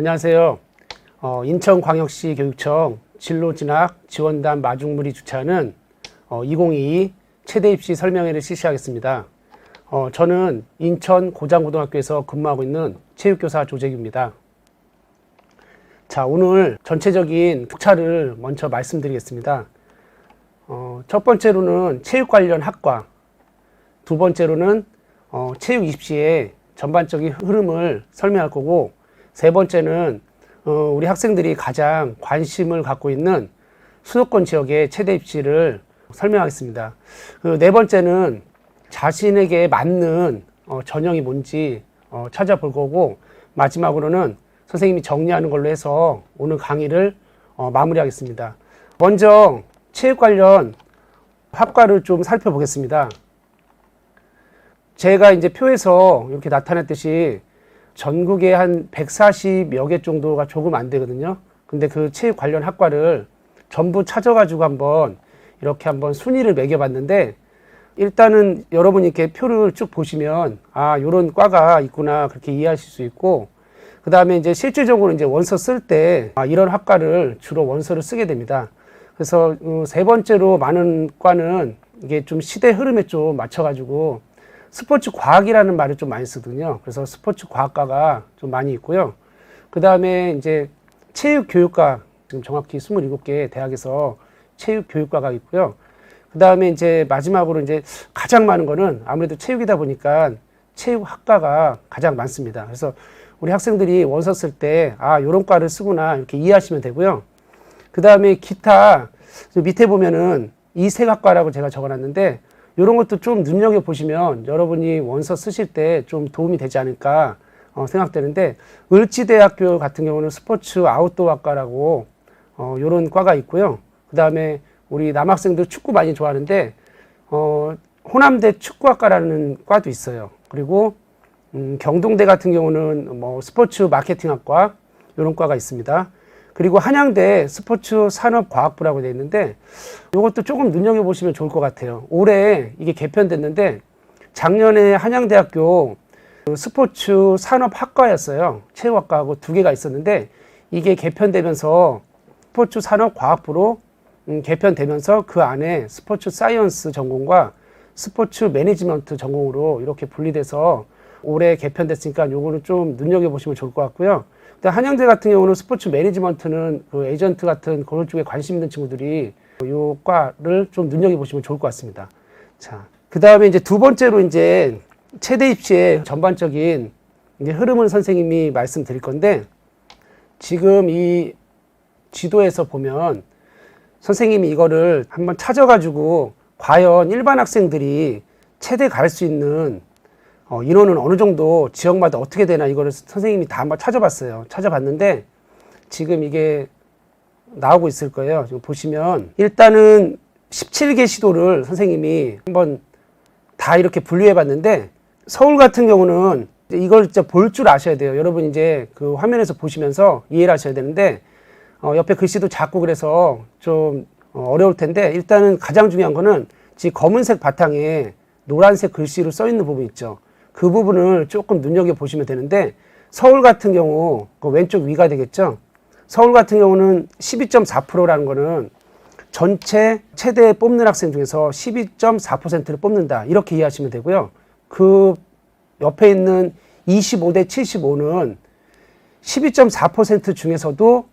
안녕하세요. 인천광역시 교육청 진로진학 지원단 마중물이 주최하는 2022 최대 입시 설명회를 실시하겠습니다. 저는 인천 고장고등학교에서 근무하고 있는 체육교사 조재규입니다. 자, 오늘 전체적인 교차를 먼저 말씀드리겠습니다. 첫 번째로는 체육 관련 학과, 두 번째로는 체육 입시의 전반적인 흐름을 설명할 거고, 세 번째는 우리 학생들이 가장 관심을 갖고 있는 수도권 지역의 최대 입시를 설명하겠습니다. 네 번째는 자신에게 맞는 전형이 뭔지 찾아볼 거고, 마지막으로는 선생님이 정리하는 걸로 해서 오늘 강의를 마무리하겠습니다. 먼저 체육 관련 학과를 좀 살펴보겠습니다. 제가 이제 표에서 이렇게 나타냈듯이 전국에 한 140여 개 정도가 조금 안 되거든요. 근데 그 체육 관련 학과를 전부 찾아가지고 한번 순위를 매겨봤는데, 일단은 여러분이 이렇게 표를 쭉 보시면 요런 과가 있구나 그렇게 이해하실 수 있고, 그 다음에 이제 실질적으로 이제 원서 쓸 때 이런 학과를 주로 원서를 쓰게 됩니다. 그래서 세 번째로 많은 과는 이게 좀 시대 흐름에 좀 맞춰가지고 스포츠 과학이라는 말을 좀 많이 쓰거든요. 그래서 스포츠 과학과가 좀 많이 있고요. 그 다음에 이제 체육 교육과, 지금 정확히 27개 대학에서 체육 교육과가 있고요. 그 다음에 이제 마지막으로 이제 가장 많은 거는 아무래도 체육이다 보니까 체육학과가 가장 많습니다. 그래서 우리 학생들이 원서 쓸 때 요런 과를 쓰구나 이렇게 이해하시면 되고요. 그 다음에 기타 밑에 보면은 이색학과라고 제가 적어놨는데, 이런 것도 좀 눈여겨보시면 여러분이 원서 쓰실 때 좀 도움이 되지 않을까 생각되는데, 을지대학교 같은 경우는 스포츠 아웃도어 학과라고 이런 과가 있고요. 그 다음에 우리 남학생들 축구 많이 좋아하는데 호남대 축구학과라는 과도 있어요. 그리고 경동대 같은 경우는 뭐 스포츠 마케팅학과 이런 과가 있습니다. 그리고 한양대 스포츠 산업과학부라고 되어 있는데, 이것도 조금 눈여겨보시면 좋을 것 같아요. 올해 이게 개편됐는데, 작년에 한양대학교 스포츠 산업학과였어요. 체육학과하고 두 개가 있었는데, 이게 개편되면서 스포츠 산업과학부로 개편되면서 그 안에 스포츠 사이언스 전공과 스포츠 매니지먼트 전공으로 이렇게 분리돼서 올해 개편됐으니까 요거는 좀 눈여겨보시면 좋을 것 같고요. 한양대 같은 경우는 스포츠 매니지먼트는 그 에이전트 같은 그런 쪽에 관심 있는 친구들이 이 과를 좀 눈여겨보시면 좋을 것 같습니다. 자, 그 다음에 이제 두 번째로 이제 최대 입시의 전반적인 이제 흐름을 선생님이 말씀드릴 건데, 지금 이 지도에서 보면 선생님이 이거를 한번 찾아가지고 과연 일반 학생들이 최대 갈 수 있는 인원은 어느 정도 지역마다 어떻게 되나, 이거를 선생님이 다 한번 찾아봤어요. 찾아봤는데 지금 이게 나오고 있을 거예요. 지금 보시면 일단은 17개 시도를 선생님이 한번 다 이렇게 분류해 봤는데, 서울 같은 경우는 이걸 진짜 볼 줄 아셔야 돼요. 여러분 이제 그 화면에서 보시면서 이해를 하셔야 되는데, 옆에 글씨도 작고 그래서 좀 어려울 텐데, 일단은 가장 중요한 거는 지금 검은색 바탕에 노란색 글씨로 써 있는 부분 있죠. 그 부분을 조금 눈여겨보시면 되는데, 서울 같은 경우 그 왼쪽 위가 되겠죠. 서울 같은 경우는 12.4%라는 거는 전체 최대 뽑는 학생 중에서 12.4%를 뽑는다 이렇게 이해하시면 되고요. 그 옆에 있는 25대 75는 12.4% 중에서도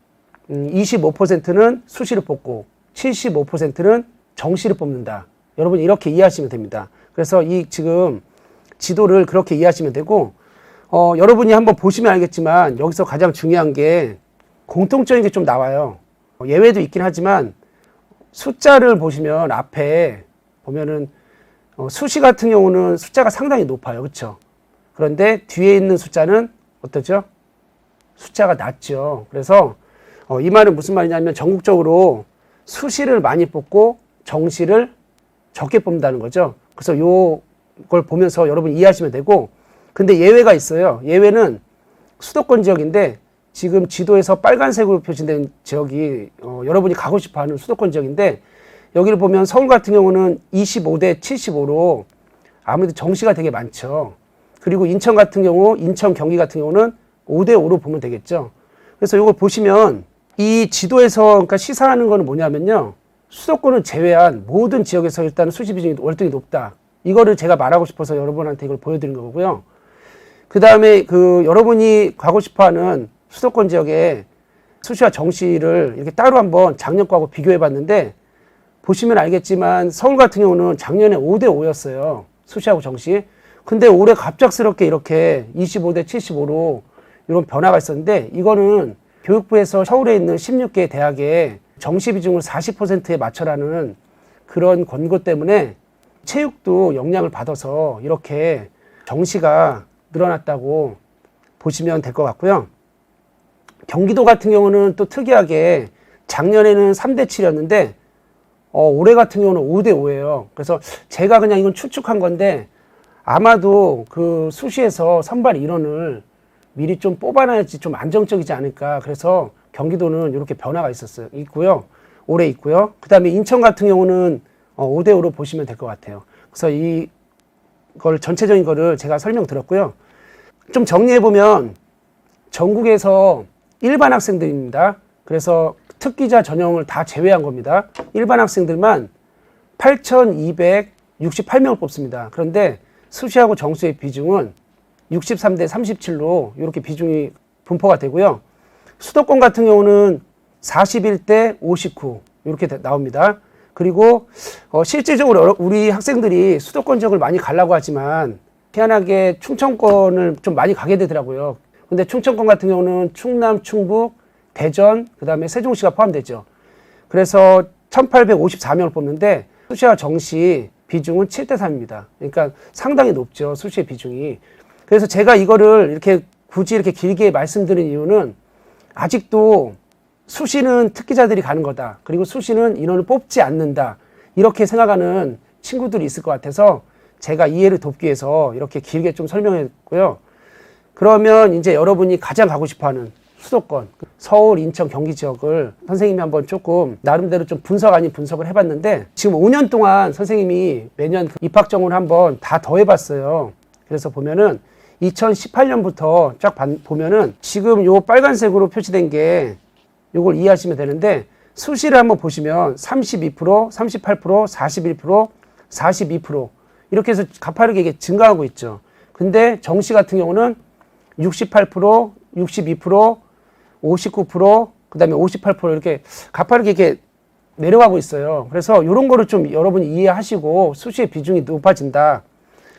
25%는 수시를 뽑고 75%는 정시를 뽑는다. 여러분 이렇게 이해하시면 됩니다. 그래서 이 지금 지도를 그렇게 이해하시면 되고, 여러분이 한번 보시면 알겠지만 여기서 가장 중요한 게 공통적인 게 좀 나와요. 예외도 있긴 하지만 숫자를 보시면 앞에 보면은 수시 같은 경우는 숫자가 상당히 높아요. 그렇죠? 그런데 뒤에 있는 숫자는 어떠죠? 숫자가 낮죠. 그래서 이 말은 무슨 말이냐면 전국적으로 수시를 많이 뽑고 정시를 적게 뽑는다는 거죠. 그래서 요걸 보면서 여러분 이해하시면 되고, 근데 예외가 있어요. 예외는 수도권 지역인데, 지금 지도에서 빨간색으로 표시된 지역이 여러분이 가고 싶어하는 수도권 지역인데, 여기를 보면 서울 같은 경우는 25대 75로 아무래도 정시가 되게 많죠. 그리고 인천 같은 경우, 인천 경기 같은 경우는 5대 5로 보면 되겠죠. 그래서 이걸 보시면 이 지도에서 그러니까 시사하는 거는 뭐냐면요. 수도권을 제외한 모든 지역에서 일단 수시 비중이 월등히 높다. 이거를 제가 말하고 싶어서 여러분한테 이걸 보여드린 거고요. 그 다음에 여러분이 가고 싶어 하는 수도권 지역에 수시와 정시를 이렇게 따로 한번 작년 거하고 비교해 봤는데 보시면 알겠지만 서울 같은 경우는 작년에 5대 5였어요. 수시하고 정시. 근데 올해 갑작스럽게 이렇게 25대 75로 이런 변화가 있었는데 이거는 교육부에서 서울에 있는 16개 대학에 정시 비중을 40%에 맞춰라는 그런 권고 때문에 체육도 영향을 받아서 이렇게 정시가 늘어났다고 보시면 될 것 같고요. 경기도 같은 경우는 또 특이하게 작년에는 3대 7이었는데 올해 같은 경우는 5대 5예요. 그래서 제가 그냥 이건 추측한 건데 아마도 그 수시에서 선발 인원을 미리 좀 뽑아놔야지 좀 안정적이지 않을까. 그래서 경기도는 이렇게 변화가 있고요. 올해 있고요. 그 다음에 인천 같은 경우는 5대 5로 보시면 될 것 같아요. 그래서 이걸 전체적인 거를 제가 설명드렸고요. 좀 정리해보면 전국에서 일반 학생들입니다. 그래서 특기자 전형을 다 제외한 겁니다. 일반 학생들만 8,268명을 뽑습니다. 그런데 수시하고 정시의 비중은 63대 37로 이렇게 비중이 분포가 되고요. 수도권 같은 경우는 41대 59 이렇게 나옵니다. 그리고 실질적으로 우리 학생들이 수도권 지역을 많이 가려고 하지만 희한하게 충청권을 좀 많이 가게 되더라고요. 근데 충청권 같은 경우는 충남, 충북, 대전, 그 다음에 세종시가 포함되죠. 그래서 1854명을 뽑는데 수시와 정시 비중은 7대 3입니다. 그러니까 상당히 높죠. 수시의 비중이. 그래서 제가 이거를 이렇게 굳이 이렇게 길게 말씀드린 이유는 아직도 수시는 특기자들이 가는 거다. 그리고 수시는 인원을 뽑지 않는다. 이렇게 생각하는 친구들이 있을 것 같아서 제가 이해를 돕기 위해서 이렇게 길게 좀 설명했고요. 그러면 이제 여러분이 가장 가고 싶어 하는 수도권, 서울, 인천, 경기 지역을 선생님이 한번 조금 나름대로 좀 분석 아닌 분석을 해봤는데 지금 5년 동안 선생님이 매년 입학 정원을 한번 다 더해봤어요. 그래서 보면은 2018년부터 쫙 보면은 지금 요 빨간색으로 표시된 게 요걸 이해하시면 되는데 수시를 한번 보시면 32%, 38%, 41%, 42% 이렇게 해서 가파르게 이게 증가하고 있죠. 근데 정시 같은 경우는 68%, 62%, 59%, 그 다음에 58% 이렇게 가파르게 이렇게 내려가고 있어요. 그래서 이런 거를 좀 여러분이 이해하시고 수시의 비중이 높아진다.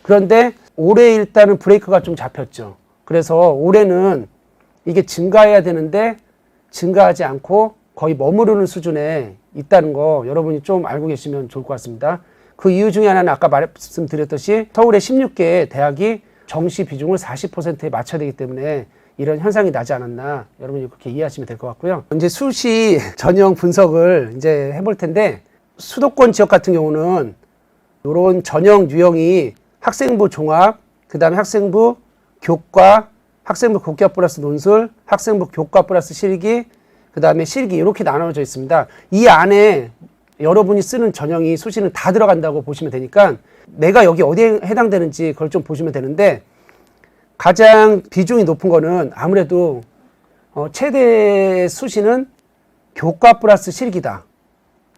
그런데 올해 일단은 브레이크가 좀 잡혔죠. 그래서 올해는 이게 증가해야 되는데 증가하지 않고 거의 머무르는 수준에 있다는 거 여러분이 좀 알고 계시면 좋을 것 같습니다. 그 이유 중에 하나는 아까 말씀드렸듯이 서울의 16개 대학이 정시 비중을 40%에 맞춰야 되기 때문에 이런 현상이 나지 않았나 여러분이 그렇게 이해하시면 될 것 같고요. 이제 수시 전형 분석을 이제 해볼 텐데 수도권 지역 같은 경우는 이런 전형 유형이 학생부 종합, 그 다음에 학생부 교과, 학생부 교과 플러스 논술, 학생부 교과 플러스 실기, 그 다음에 실기 이렇게 나눠져 있습니다. 이 안에 여러분이 쓰는 전형이 수시는 다 들어간다고 보시면 되니까 내가 여기 어디에 해당되는지 그걸 좀 보시면 되는데 가장 비중이 높은 거는 아무래도 최대 수시는 교과 플러스 실기다.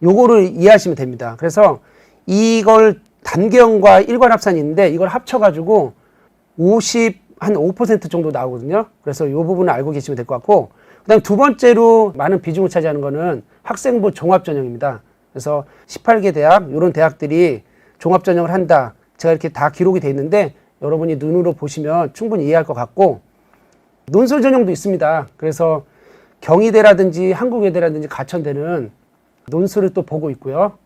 요거를 이해하시면 됩니다. 그래서 이걸 단계형과 일관 합산이 있는데 이걸 합쳐가지고 한 5% 정도 나오거든요. 그래서 이 부분을 알고 계시면 될 것 같고 그 다음 두 번째로 많은 비중을 차지하는 거는 학생부 종합전형입니다. 그래서 18개 대학, 이런 대학들이 종합전형을 한다. 제가 이렇게 다 기록이 돼 있는데 여러분이 눈으로 보시면 충분히 이해할 것 같고 논술 전형도 있습니다. 그래서 경희대라든지 한국외대라든지 가천대는 논술을 또 보고 있고요.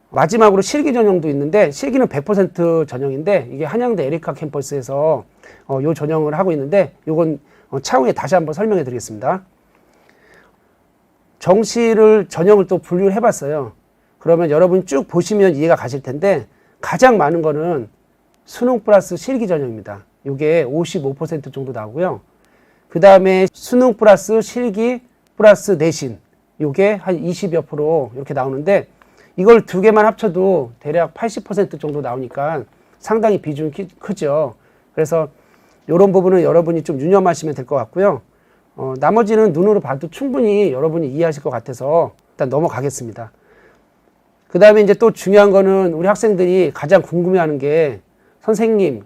마지막으로 실기 전형도 있는데 실기는 100% 전형인데 이게 한양대 에리카 캠퍼스에서 요 전형을 하고 있는데 요건 차후에 다시 한번 설명해 드리겠습니다. 정시를 전형을 또 분류를 해봤어요. 그러면 여러분 쭉 보시면 이해가 가실 텐데 가장 많은 거는 수능 플러스 실기 전형입니다. 이게 55% 정도 나오고요. 그 다음에 수능 플러스 실기 플러스 내신 이게 한 20여 프로 이렇게 나오는데 이걸 두 개만 합쳐도 대략 80% 정도 나오니까 상당히 비중이 크죠. 그래서 이런 부분은 여러분이 좀 유념하시면 될 것 같고요. 나머지는 눈으로 봐도 충분히 여러분이 이해하실 것 같아서 일단 넘어가겠습니다. 그 다음에 이제 또 중요한 거는 우리 학생들이 가장 궁금해하는 게 선생님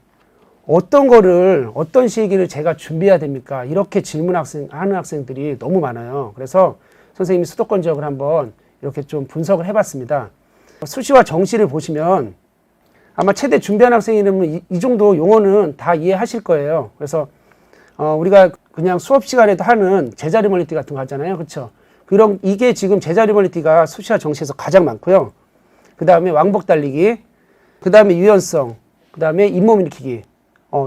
어떤 거를 어떤 시기를 제가 준비해야 됩니까? 이렇게 질문하는 학생들이 너무 많아요. 그래서 선생님이 수도권 지역을 한번 이렇게 좀 분석을 해봤습니다. 수시와 정시를 보시면 아마 최대 준비한 학생이라면 이 정도 용어는 다 이해하실 거예요. 그래서 우리가 그냥 수업 시간에도 하는 제자리 멀리뛰기 같은 거 하잖아요. 그렇죠? 그럼 이게 지금 제자리 멀리뛰기가 수시와 정시에서 가장 많고요. 그 다음에 왕복 달리기, 그 다음에 유연성, 그 다음에 잇몸 일으키기.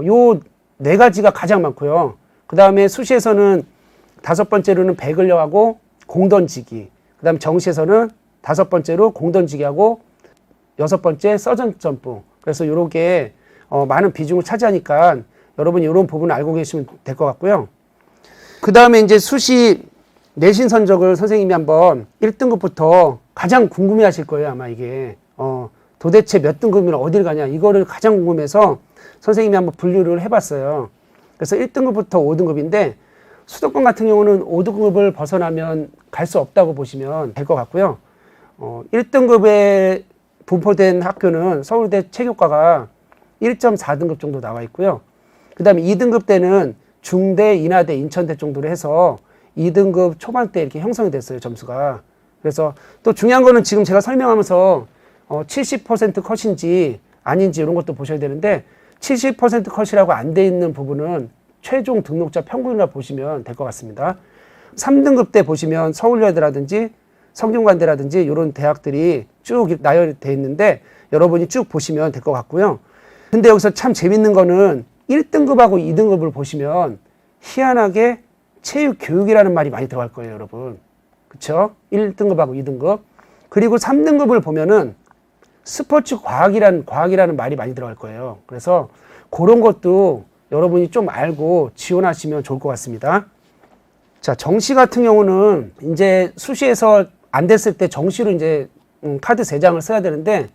요 네 가지가 가장 많고요. 그 다음에 수시에서는 5번째로는 배근력하고 공 던지기. 그 다음에 정시에서는 5번째로 공 던지기하고 6번째 서전 점프. 그래서 요렇게 많은 비중을 차지하니까 여러분 이런 부분을 알고 계시면 될 것 같고요. 그 다음에 이제 수시 내신 성적을 선생님이 한번 1등급부터 가장 궁금해 하실 거예요. 아마 이게 도대체 몇 등급이면 어딜 가냐 이거를 가장 궁금해서 선생님이 한번 분류를 해봤어요. 그래서 1등급부터 5등급인데 수도권 같은 경우는 5등급을 벗어나면 갈 수 없다고 보시면 될 것 같고요. 1등급에 분포된 학교는 서울대 체교과가 1.4등급 정도 나와 있고요. 그 다음에 2등급 때는 중대, 인하대, 인천대 정도로 해서 2등급 초반대 이렇게 형성이 됐어요, 점수가. 그래서 또 중요한 거는 지금 제가 설명하면서 70% 컷인지 아닌지 이런 것도 보셔야 되는데 70% 컷이라고 안 돼 있는 부분은 최종 등록자 평균이라 보시면 될 것 같습니다. 3등급 때 보시면 서울여대라든지 성균관대라든지 이런 대학들이 쭉 나열되어 있는데 여러분이 쭉 보시면 될 것 같고요. 근데 여기서 참 재밌는 거는 1등급하고 2등급을 보시면 희한하게 체육교육이라는 말이 많이 들어갈 거예요, 여러분. 그쵸? 1등급하고 2등급. 그리고 3등급을 보면은 스포츠 과학이라는 말이 많이 들어갈 거예요. 그래서 그런 것도 여러분이 좀 알고 지원하시면 좋을 것 같습니다. 자, 정시 같은 경우는 이제 수시에서 안 됐을 때 정시로 이제 카드 3장을 써야 되는데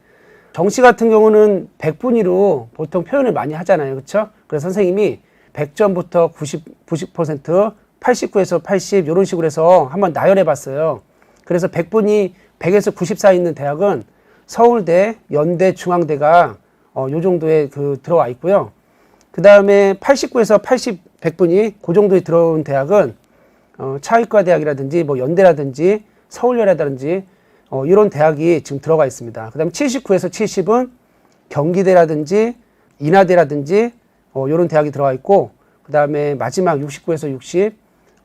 정시 같은 경우는 100분위로 보통 표현을 많이 하잖아요. 그렇죠? 그래서 선생님이 100점부터 90%, 89에서 80 이런 식으로 해서 한번 나열해 봤어요. 그래서 100분이 100에서 90 사이 있는 대학은 서울대, 연대, 중앙대가 요 정도에 들어와 있고요. 그 다음에 89에서 80, 100분이 그 정도에 들어온 대학은 차의과 대학이라든지 뭐 연대라든지 서울여대라든지 이런 대학이 지금 들어가 있습니다. 그 다음에 79에서 70은 경기대라든지 인하대라든지 이런 대학이 들어가 있고 그 다음에 마지막 69에서 60,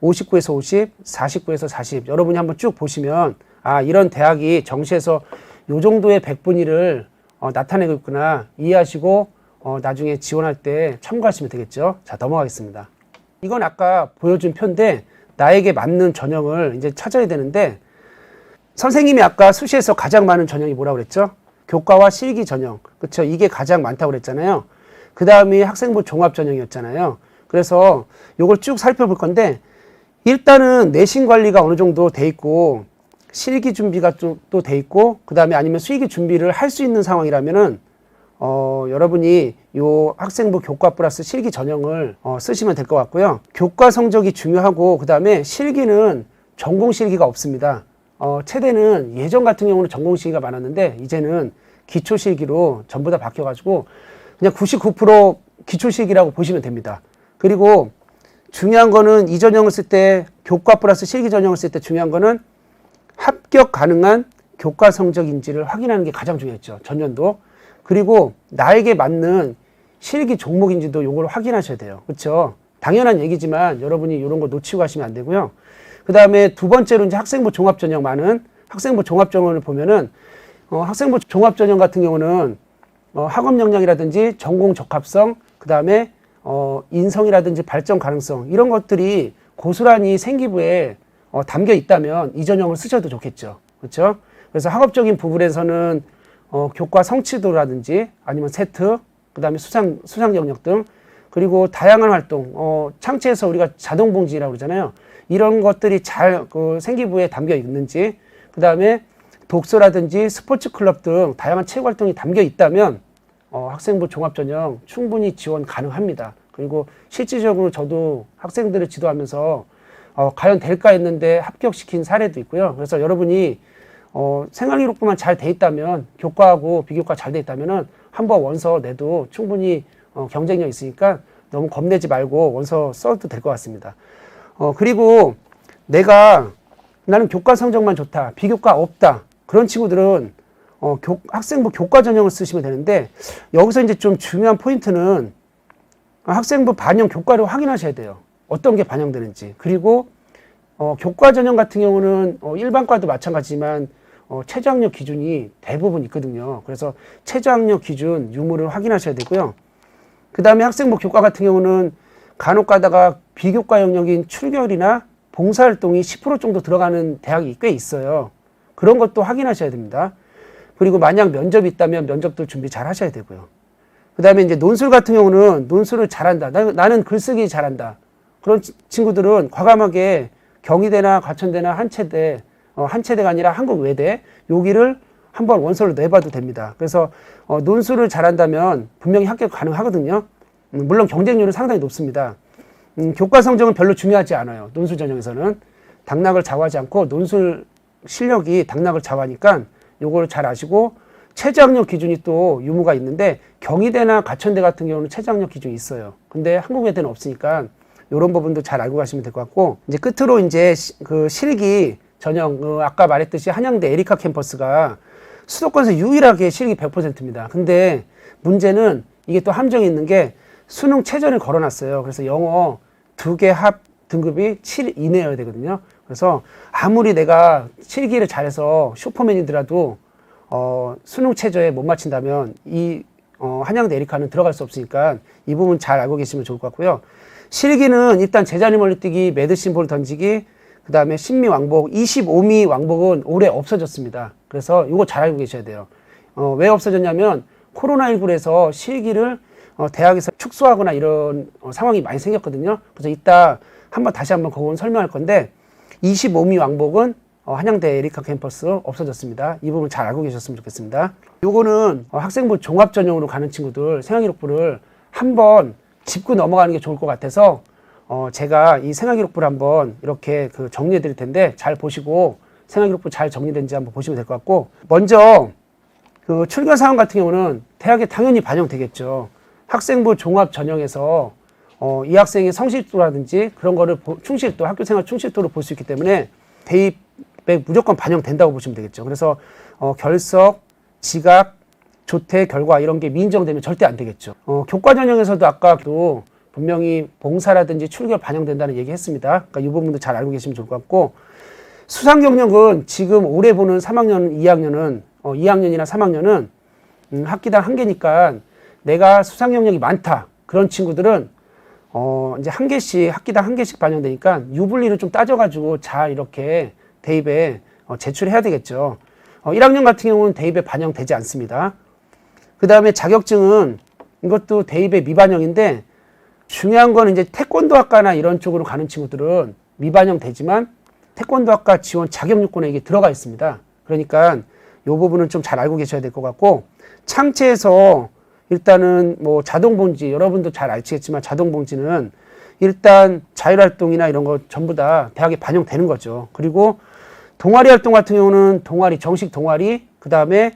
59에서 50, 49에서 40 여러분이 한번 쭉 보시면 아 이런 대학이 정시에서 요 정도의 100분위를 나타내고 있구나 이해하시고 나중에 지원할 때 참고하시면 되겠죠. 자, 넘어가겠습니다. 이건 아까 보여준 표인데 나에게 맞는 전형을 이제 찾아야 되는데 선생님이 아까 수시에서 가장 많은 전형이 뭐라고 그랬죠? 교과와 실기 전형. 그렇죠? 이게 가장 많다고 그랬잖아요. 그 다음이 학생부 종합 전형이었잖아요. 그래서 요걸 쭉 살펴볼 건데 일단은 내신 관리가 어느 정도 돼 있고 실기 준비가 또 돼 있고 그 다음에 아니면 수익이 준비를 할 수 있는 상황이라면은 여러분이 요 학생부 교과 플러스 실기 전형을 쓰시면 될 것 같고요. 교과 성적이 중요하고 그 다음에 실기는 전공 실기가 없습니다. 최대는 예전 같은 경우는 전공 실기가 많았는데 이제는 기초 실기로 전부 다 바뀌어가지고 그냥 99% 기초 실기라고 보시면 됩니다. 그리고 중요한 거는 이 전형을 쓸 때 교과 플러스 실기 전형을 쓸 때 중요한 거는 합격 가능한 교과 성적인지를 확인하는 게 가장 중요했죠. 전년도. 그리고 나에게 맞는 실기 종목인지도 요걸 확인하셔야 돼요. 그렇죠? 당연한 얘기지만 여러분이 이런 거 놓치고 가시면 안 되고요. 그 다음에 두 번째로 이제 학생부 종합전형 많은 학생부 종합전형을 보면은 학생부 종합전형 같은 경우는 학업 역량이라든지 전공 적합성, 그 다음에 인성이라든지 발전 가능성 이런 것들이 고스란히 생기부에 담겨 있다면 이 전형을 쓰셔도 좋겠죠. 그렇죠? 그래서 학업적인 부분에서는 교과 성취도라든지 아니면 세트, 그 다음에 수상 영역 등 그리고 다양한 활동, 창체에서 우리가 자동봉지라고 그러잖아요. 이런 것들이 잘 생기부에 담겨 있는지, 그 다음에 독서라든지 스포츠 클럽 등 다양한 체육 활동이 담겨 있다면 학생부 종합전형 충분히 지원 가능합니다. 그리고 실질적으로 저도 학생들을 지도하면서 과연 될까 했는데 합격시킨 사례도 있고요. 그래서 여러분이 생활기록부만 잘 돼 있다면, 교과하고 비교과 잘 돼 있다면은 한번 원서 내도 충분히 경쟁력 있으니까 너무 겁내지 말고 원서 써도 될 것 같습니다. 그리고 나는 교과 성적만 좋다, 비교과 없다, 그런 친구들은 학생부 교과 전형을 쓰시면 되는데, 여기서 이제 좀 중요한 포인트는 학생부 반영 교과를 확인하셔야 돼요. 어떤 게 반영되는지. 그리고 교과 전형 같은 경우는 일반과도 마찬가지지만 최저학력 기준이 대부분 있거든요. 그래서 최저학력 기준 유무를 확인하셔야 되고요. 그 다음에 학생부 교과 같은 경우는 간혹 가다가 비교과 영역인 출결이나 봉사활동이 10% 정도 들어가는 대학이 꽤 있어요. 그런 것도 확인하셔야 됩니다. 그리고 만약 면접이 있다면 면접도 준비 잘 하셔야 되고요. 그 다음에 이제 논술 같은 경우는 논술을 잘한다, 나는 글쓰기 잘한다, 그런 친구들은 과감하게 경희대나 과천대나 한체대가 아니라 한국외대, 여기를 한번 원서를 내봐도 됩니다. 그래서 논술을 잘한다면 분명히 합격 가능하거든요. 물론 경쟁률은 상당히 높습니다. 교과 성적은 별로 중요하지 않아요. 논술 전형에서는 당락을 좌우하지 않고 논술 실력이 당락을 좌우하니까 요걸 잘 아시고, 최저학력 기준이 또 유무가 있는데 경희대나 과천대 같은 경우는 최저학력 기준이 있어요. 근데 한국외대는 없으니까 이런 부분도 잘 알고 가시면 될 것 같고, 이제 끝으로 이제 그 실기 전형, 아까 말했듯이 한양대 에리카 캠퍼스가 수도권에서 유일하게 실기 100%입니다. 근데 문제는 이게 또 함정이 있는 게 수능 최저를 걸어놨어요. 그래서 영어 2개 합 등급이 7 이내여야 되거든요. 그래서 아무리 내가 실기를 잘해서 슈퍼맨이더라도 수능 최저에 못 맞춘다면 이 한양대 에리카는 들어갈 수 없으니까 이 부분 잘 알고 계시면 좋을 것 같고요. 실기는 일단 제자리 멀리뛰기, 메드신 볼 던지기, 그 다음에 신미 왕복, 25미 왕복은 올해 없어졌습니다. 그래서 이거 잘 알고 계셔야 돼요. 왜 없어졌냐면 코로나19에서 실기를 대학에서 축소하거나 이런 상황이 많이 생겼거든요. 그래서 이따 다시 한번 그건 설명할 건데, 25미 왕복은 한양대 에리카 캠퍼스 없어졌습니다. 이 부분 잘 알고 계셨으면 좋겠습니다. 요거는 학생부 종합 전형으로 가는 친구들 생활기록부를 한번 짚고 넘어가는 게 좋을 것 같아서 제가 이 생활기록부를 한번 이렇게 정리해 드릴 텐데, 잘 보시고 생활기록부 잘 정리된지 한번 보시면 될 것 같고, 먼저 그 출결 사항 같은 경우는 대학에 당연히 반영되겠죠. 학생부 종합 전형에서 이 학생의 성실도라든지 그런 거를 충실도, 학교생활 충실도를 볼 수 있기 때문에 대입에 무조건 반영된다고 보시면 되겠죠. 그래서 결석, 지각, 조퇴, 결과 이런 게 미인정되면 절대 안 되겠죠. 교과 전형에서도 아까도 분명히 봉사라든지 출결 반영된다는 얘기 했습니다. 그러니까 이 부분도 잘 알고 계시면 좋을 것 같고, 수상 경력은 지금 올해 보는 3학년, 2학년은 2학년이나 3학년은 학기당 1개니까 내가 수상 경력이 많다, 그런 친구들은 이제 학기당 1개씩 반영되니까 유불리를 좀 따져가지고 잘 이렇게 대입에 제출해야 되겠죠. 1학년 같은 경우는 대입에 반영되지 않습니다. 그 다음에 자격증은 이것도 대입에 미반영인데, 중요한 건 이제 태권도 학과나 이런 쪽으로 가는 친구들은 미반영되지만 태권도 학과 지원 자격 요건에 이게 들어가 있습니다. 그러니까 이 부분은 좀 잘 알고 계셔야 될 것 같고, 창체에서 일단은 뭐 자동봉지, 여러분도 잘 아시겠지만 자동봉지는 일단 자율활동이나 이런 거 전부 다 대학에 반영되는 거죠. 그리고 동아리 활동 같은 경우는 동아리, 정식 동아리, 그 다음에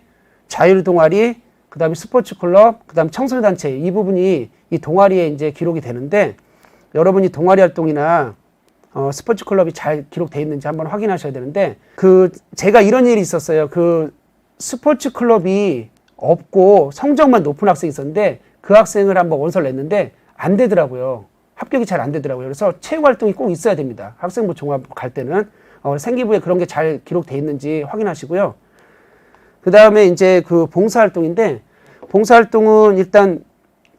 자율 동아리, 그 다음에 스포츠 클럽, 그 다음에 청소년 단체, 이 부분이 이 동아리에 이제 기록이 되는데, 여러분이 동아리 활동이나 스포츠 클럽이 잘 기록되어 있는지 한번 확인하셔야 되는데, 제가 이런 일이 있었어요. 스포츠 클럽이 없고 성적만 높은 학생이 있었는데, 그 학생을 한번 원서를 냈는데 안 되더라고요. 합격이 잘 안 되더라고요. 그래서 체육 활동이 꼭 있어야 됩니다. 학생부 종합 갈 때는 생기부에 그런 게 잘 기록되어 있는지 확인하시고요. 그 다음에 이제 봉사활동인데, 봉사활동은 일단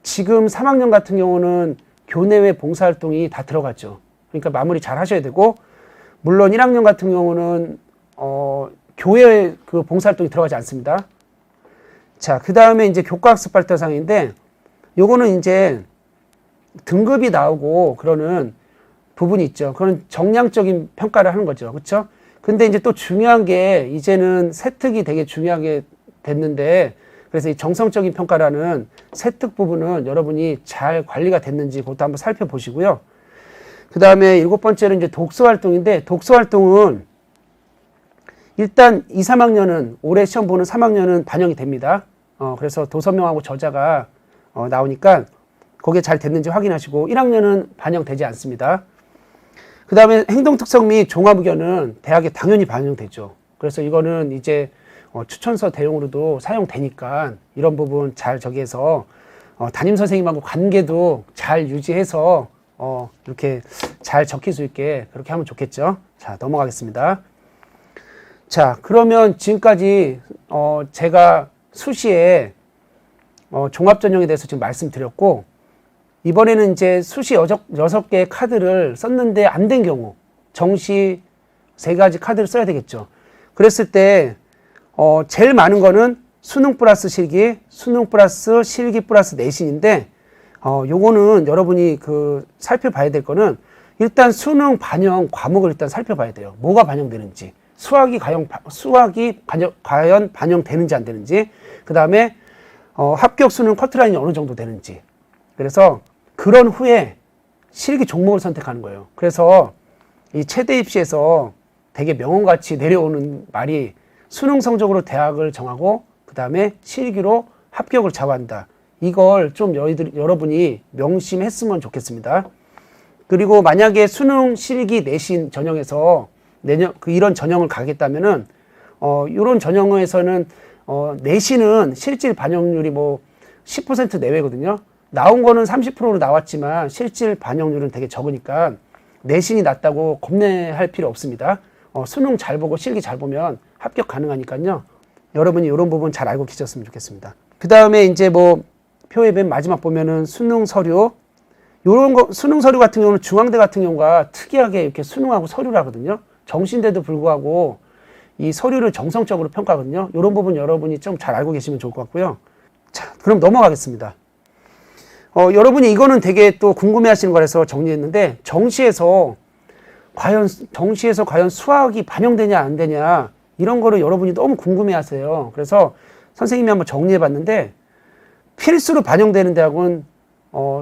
지금 3학년 같은 경우는 교내외 봉사활동이 다 들어갔죠. 그러니까 마무리 잘 하셔야 되고, 물론 1학년 같은 경우는 교회 봉사활동이 들어가지 않습니다. 자, 그 다음에 이제 교과학습 발달상인데, 요거는 이제 등급이 나오고 그러는 부분이 있죠. 그런 정량적인 평가를 하는 거죠. 그렇죠? 근데 이제 또 중요한 게, 이제는 세특이 되게 중요하게 됐는데, 그래서 이 정성적인 평가라는 세특 부분은 여러분이 잘 관리가 됐는지 그것도 한번 살펴보시고요. 그 다음에 7번째는 이제 독서 활동인데, 독서 활동은 일단 2, 3학년은, 올해 시험 보는 3학년은 반영이 됩니다. 그래서 도서명하고 저자가 나오니까 거기에 잘 됐는지 확인하시고, 1학년은 반영되지 않습니다. 그 다음에 행동특성 및 종합의견은 대학에 당연히 반영되죠. 그래서 이거는 이제 추천서 대용으로도 사용되니까 이런 부분 잘 저기해서 담임선생님하고 관계도 잘 유지해서 이렇게 잘 적힐 수 있게 그렇게 하면 좋겠죠. 자, 넘어가겠습니다. 자, 그러면 지금까지 제가 수시에 종합전형에 대해서 지금 말씀드렸고, 이번에는 이제 수시 6개의 카드를 썼는데 안 된 경우, 정시 3가지 카드를 써야 되겠죠. 그랬을 때 제일 많은 거는 수능 플러스 실기, 수능 플러스 실기 플러스 내신인데, 요거는 여러분이 살펴봐야 될 거는 일단 수능 반영 과목을 일단 살펴봐야 돼요. 뭐가 반영되는지, 수학이 과연 반영되는지 안 되는지, 그 다음에 합격 수능 커트라인이 어느 정도 되는지. 그래서 그런 후에 실기 종목을 선택하는 거예요. 그래서 이 최대 입시에서 되게 명언같이 내려오는 말이 수능 성적으로 대학을 정하고 그 다음에 실기로 합격을 좌우한다. 이걸 좀 여러분이 명심했으면 좋겠습니다. 그리고 만약에 수능, 실기, 내신 전형에서 이런 전형을 가겠다면은 이런 전형에서는 내신은 실질 반영률이 10% 내외거든요. 나온 거는 30%로 나왔지만 실질 반영률은 되게 적으니까 내신이 낮다고 겁내할 필요 없습니다. 수능 잘 보고 실기 잘 보면 합격 가능하니까요. 여러분이 이런 부분 잘 알고 계셨으면 좋겠습니다. 그 다음에 이제 표의 맨 마지막 보면은 수능 서류. 수능 서류 같은 경우는 중앙대 같은 경우가 특이하게 이렇게 수능하고 서류를 하거든요. 정시인데도 불구하고 이 서류를 정성적으로 평가하거든요. 이런 부분 여러분이 좀 잘 알고 계시면 좋을 것 같고요. 자, 그럼 넘어가겠습니다. 여러분이 이거는 되게 또 궁금해 하시는 거라서 정리했는데, 정시에서 과연 수학이 반영되냐 안 되냐 이런 거를 여러분이 너무 궁금해 하세요. 그래서 선생님이 한번 정리해 봤는데, 필수로 반영되는 대학은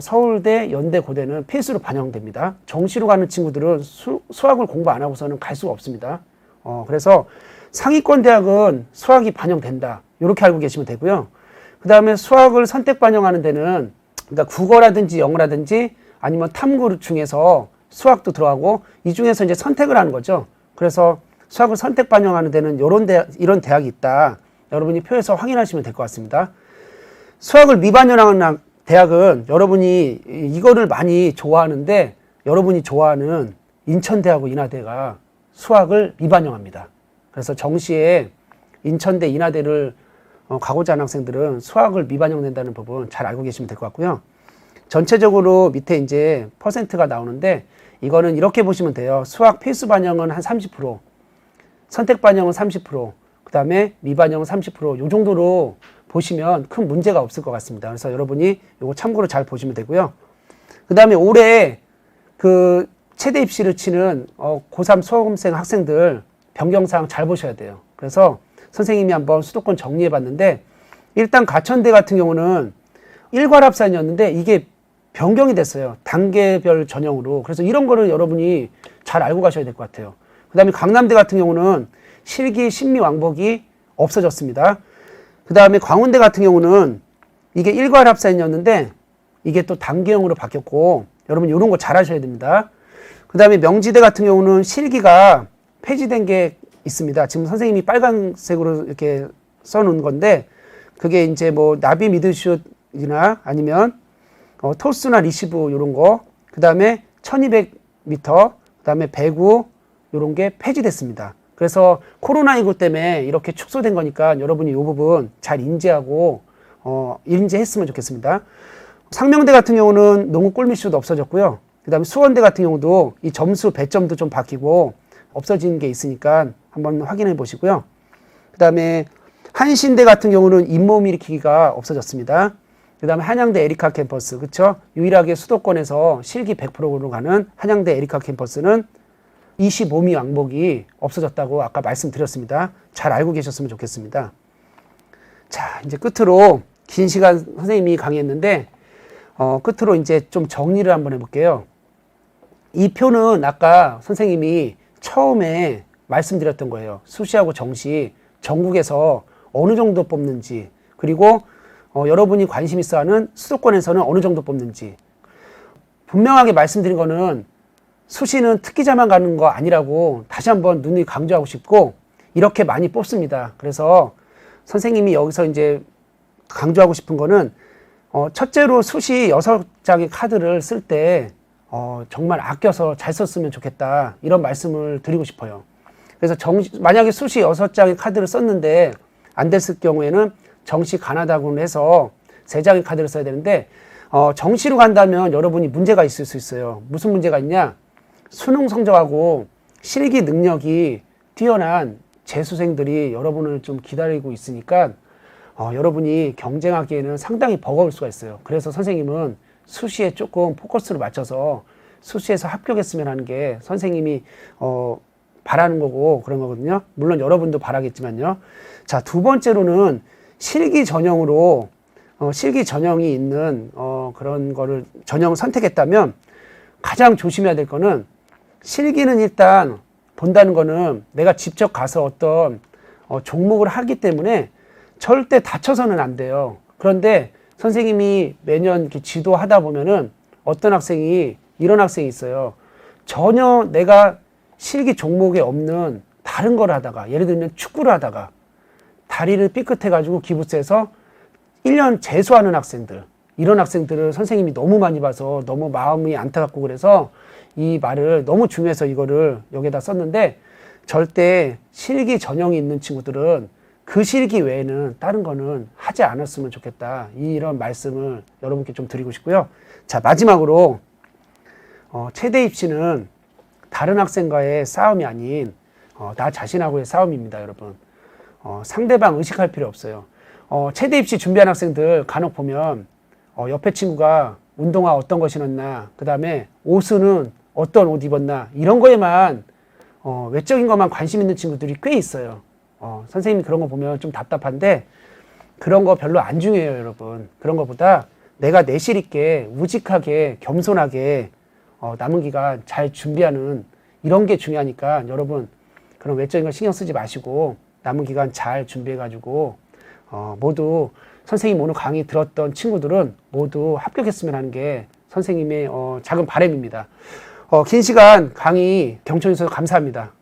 서울대, 연대, 고대는 필수로 반영됩니다. 정시로 가는 친구들은 수학을 공부 안 하고서는 갈 수가 없습니다. 그래서 상위권 대학은 수학이 반영된다. 이렇게 알고 계시면 되고요. 그 다음에 수학을 선택 반영하는 데는, 그러니까 국어라든지 영어라든지 아니면 탐구 중에서 수학도 들어가고, 이 중에서 이제 선택을 하는 거죠. 그래서 수학을 선택 반영하는 데는 이런 대학이 있다. 여러분이 표에서 확인하시면 될 것 같습니다. 수학을 미반영하는 대학은 여러분이 이거를 많이 좋아하는데, 여러분이 좋아하는 인천대하고 인하대가 수학을 미반영합니다. 그래서 정시에 인천대, 인하대를 가고자 하는 학생들은 수학을 미반영된다는 부분 잘 알고 계시면 될 것 같고요. 전체적으로 밑에 이제 퍼센트가 나오는데, 이거는 이렇게 보시면 돼요. 수학 필수 반영은 한 30%, 선택 반영은 30%, 그 다음에 미반영은 30%, 요 정도로 보시면 큰 문제가 없을 것 같습니다. 그래서 여러분이 이거 참고로 잘 보시면 되고요. 그 다음에 올해 최대 입시를 치는 고3 수험생 학생들 변경사항 잘 보셔야 돼요. 그래서 선생님이 한번 수도권 정리해 봤는데, 일단 가천대 같은 경우는 일괄합산이었는데 이게 변경이 됐어요. 단계별 전형으로. 그래서 이런 거를 여러분이 잘 알고 가셔야 될 것 같아요. 그 다음에 강남대 같은 경우는 실기, 심리, 왕복이 없어졌습니다. 그 다음에 광운대 같은 경우는 이게 일괄합산이었는데 이게 또 단계형으로 바뀌었고, 여러분 이런 거 잘 하셔야 됩니다. 그 다음에 명지대 같은 경우는 실기가 폐지된 게 있습니다. 지금 선생님이 빨간색으로 이렇게 써놓은 건데, 그게 이제 나비 미드슛이나 아니면 토스나 리시브 이런 거, 그 다음에 1200m, 그 다음에 배구 이런 게 폐지됐습니다. 그래서 코로나19 때문에 이렇게 축소된 거니까 여러분이 이 부분 잘 인지하고 인지했으면 좋겠습니다. 상명대 같은 경우는 농구 골밑슛 없어졌고요. 그 다음에 수원대 같은 경우도 이 점수 배점도 좀 바뀌고 없어진 게 있으니까 한번 확인해 보시고요. 그 다음에 한신대 같은 경우는 잇몸 일으키기가 없어졌습니다. 그 다음에 한양대 에리카 캠퍼스, 그쵸? 유일하게 수도권에서 실기 100%로 가는 한양대 에리카 캠퍼스는 25미 왕복이 없어졌다고 아까 말씀드렸습니다. 잘 알고 계셨으면 좋겠습니다. 자, 이제 끝으로 긴 시간 선생님이 강의했는데, 끝으로 이제 좀 정리를 한번 해볼게요. 이 표는 아까 선생님이 처음에 말씀드렸던 거예요. 수시하고 정시 전국에서 어느 정도 뽑는지, 그리고 여러분이 관심 있어 하는 수도권에서는 어느 정도 뽑는지. 분명하게 말씀드린 거는 수시는 특기자만 가는 거 아니라고 다시 한번 누누이 강조하고 싶고, 이렇게 많이 뽑습니다. 그래서 선생님이 여기서 이제 강조하고 싶은 거는 첫째로 수시 6장의 카드를 쓸 때 정말 아껴서 잘 썼으면 좋겠다, 이런 말씀을 드리고 싶어요. 그래서 만약에 수시 6장의 카드를 썼는데 안 됐을 경우에는 정시 가나다군 해서 3장의 카드를 써야 되는데, 정시로 간다면 여러분이 문제가 있을 수 있어요. 무슨 문제가 있냐? 수능 성적하고 실기 능력이 뛰어난 재수생들이 여러분을 좀 기다리고 있으니까 여러분이 경쟁하기에는 상당히 버거울 수가 있어요. 그래서 선생님은 수시에 조금 포커스를 맞춰서 수시에서 합격했으면 하는 게 선생님이 바라는 거고 그런 거거든요. 물론 여러분도 바라겠지만요. 자, 두 번째로는 실기 전형으로 실기 전형이 있는 그런 거를 전형을 선택했다면 가장 조심해야 될 거는, 실기는 일단 본다는 거는 내가 직접 가서 어떤 종목을 하기 때문에 절대 다쳐서는 안 돼요. 그런데 선생님이 매년 이렇게 지도하다 보면은 어떤 학생이, 이런 학생이 있어요. 전혀 내가 실기 종목에 없는 다른 걸 하다가, 예를 들면 축구를 하다가 다리를 삐끗해가지고 기부스에서 1년 재수하는 학생들, 이런 학생들을 선생님이 너무 많이 봐서 너무 마음이 안타깝고, 그래서 이 말을 너무 중요해서 이거를 여기다 썼는데, 절대 실기 전형이 있는 친구들은 그 실기 외에는 다른 거는 하지 않았으면 좋겠다, 이런 말씀을 여러분께 좀 드리고 싶고요. 자, 마지막으로 최대 입시는 다른 학생과의 싸움이 아닌 나 자신하고의 싸움입니다, 여러분. 상대방 의식할 필요 없어요. 최대 입시 준비한 학생들 간혹 보면 옆에 친구가 운동화 어떤 거 신었나, 그 다음에 옷은 어떤 옷 입었나, 이런 거에만 외적인 것만 관심 있는 친구들이 꽤 있어요. 선생님이 그런 거 보면 좀 답답한데, 그런 거 별로 안 중요해요, 여러분. 그런 거보다 내가 내실 있게 우직하게 겸손하게 남은 기간 잘 준비하는, 이런 게 중요하니까 여러분 그런 외적인 걸 신경 쓰지 마시고 남은 기간 잘 준비해가지고 모두 선생님 오늘 강의 들었던 친구들은 모두 합격했으면 하는 게 선생님의 작은 바람입니다. 긴 시간 강의 경청해 주셔서 감사합니다.